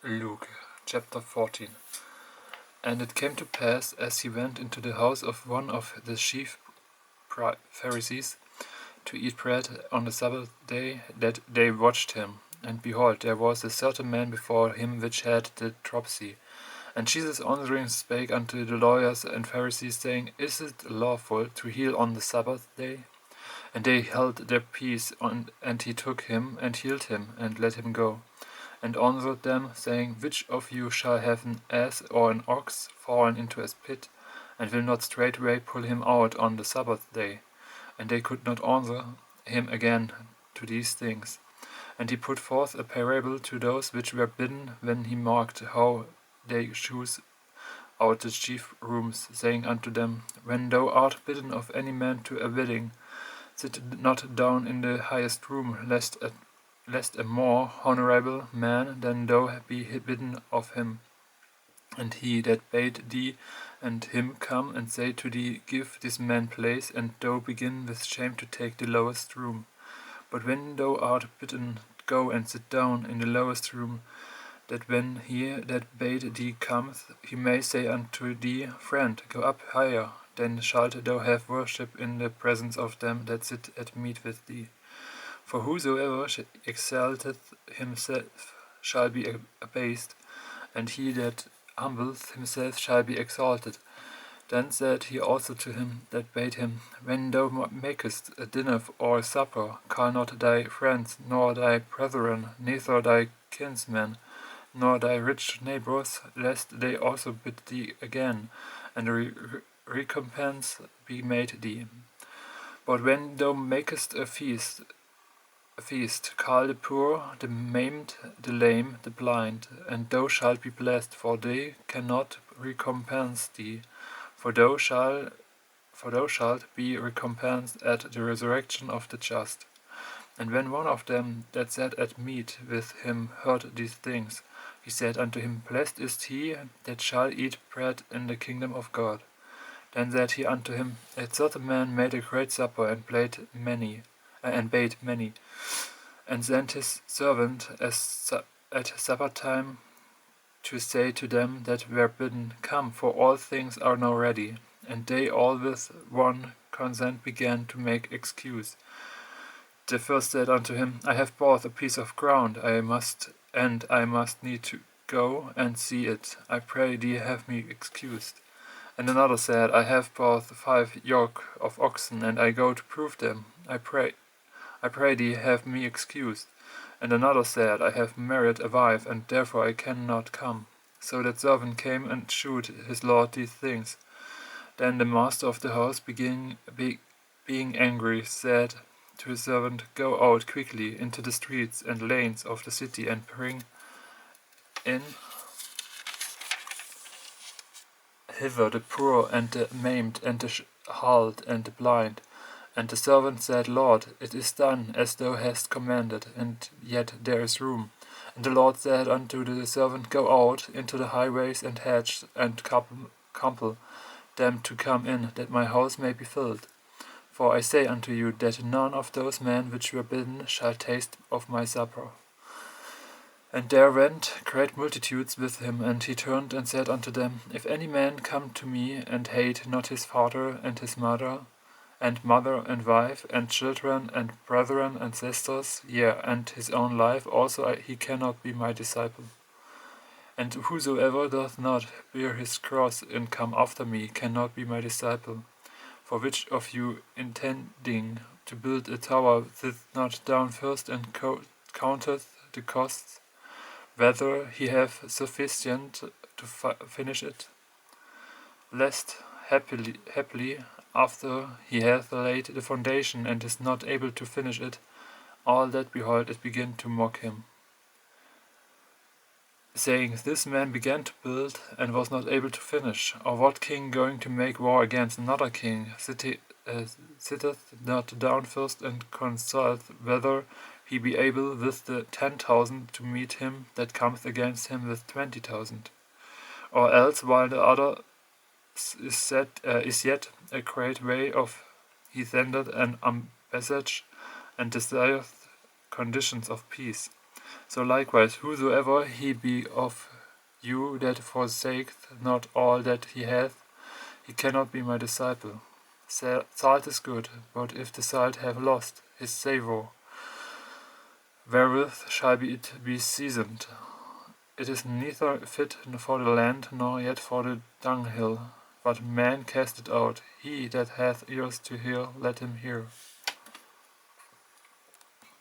Luke chapter 14. And it came to pass, as he went into the house of one of the chief Pharisees to eat bread on the Sabbath day, that they watched him. And behold, there was a certain man before him which had the dropsy. And Jesus answering spake unto the lawyers and Pharisees, saying, Is it lawful to heal on the Sabbath day? And they held their peace, and he took him, and healed him, and let him go. And answered them, saying, Which of you shall have an ass or an ox fallen into a pit, and will not straightway pull him out on the Sabbath day? And they could not answer him again to these things. And he put forth a parable to those which were bidden, when he marked how they chose out the chief rooms, saying unto them, When thou art bidden of any man to a wedding, sit not down in the highest room, lest a more honourable man than thou be bidden of him. And he that bade thee and him come and say to thee, Give this man place, and thou begin with shame to take the lowest room. But when thou art bidden, go and sit down in the lowest room, that when he that bade thee cometh, he may say unto thee, Friend, go up higher, then shalt thou have worship in the presence of them that sit at meat with thee. For whosoever exalteth himself shall be abased, and he that humbleth himself shall be exalted. Then said he also to him that bade him, When thou makest a dinner or a supper, call not thy friends, nor thy brethren, neither thy kinsmen, nor thy rich neighbors, lest they also bid thee again, and a recompense be made thee. But when thou makest a feast, call the poor, the maimed, the lame, the blind, and thou shalt be blessed, for they cannot recompense thee, for thou shalt be recompensed at the resurrection of the just. And when one of them that sat at meat with him heard these things, he said unto him, Blessed is he that shall eat bread in the kingdom of God. Then said he unto him, A certain man made a great supper, and bade many, and sent his servant at supper time to say to them that were bidden, Come, for all things are now ready. And they all with one consent began to make excuse. The first said unto him, I have bought a piece of ground, I must need to go and see it. I pray thee have me excused. And another said, I have bought 5 yoke of oxen, and I go to prove them. I pray thee have me excused. And another said, I have married a wife, and therefore I cannot come. So that servant came and shewed his lord these things. Then the master of the house, being angry, said to his servant, Go out quickly into the streets and lanes of the city, and bring in hither the poor and the maimed and the halt and the blind. And the servant said, Lord, it is done as thou hast commanded, and yet there is room. And the Lord said unto the servant, Go out into the highways and hedges, and compel them to come in, that my house may be filled. For I say unto you, that none of those men which were bidden shall taste of my supper. And there went great multitudes with him, and he turned and said unto them, If any man come to me, and hate not his father and his mother, and mother and wife, and children, and brethren and sisters, yea, and his own life also, he cannot be my disciple. And whosoever doth not bear his cross and come after me cannot be my disciple. For which of you, intending to build a tower, sits not down first and counteth the costs, whether he have sufficient to finish it? Lest happily, after he hath laid the foundation and is not able to finish it, all that behold it begin to mock him, saying, This man began to build, and was not able to finish. Or what king going to make war against another king sitteth not down first and consulteth whether he be able with the 10,000 to meet him that cometh against him with 20,000? Or else, while the other is yet a great way off, he sendeth an ambassage, and desireth conditions of peace. So likewise, whosoever he be of you that forsaketh not all that he hath, he cannot be my disciple. Salt is good, but if the salt have lost his savour, wherewith shall it be seasoned? It is neither fit for the land, nor yet for the dunghill, but man cast it out. He that hath ears to hear, let him hear.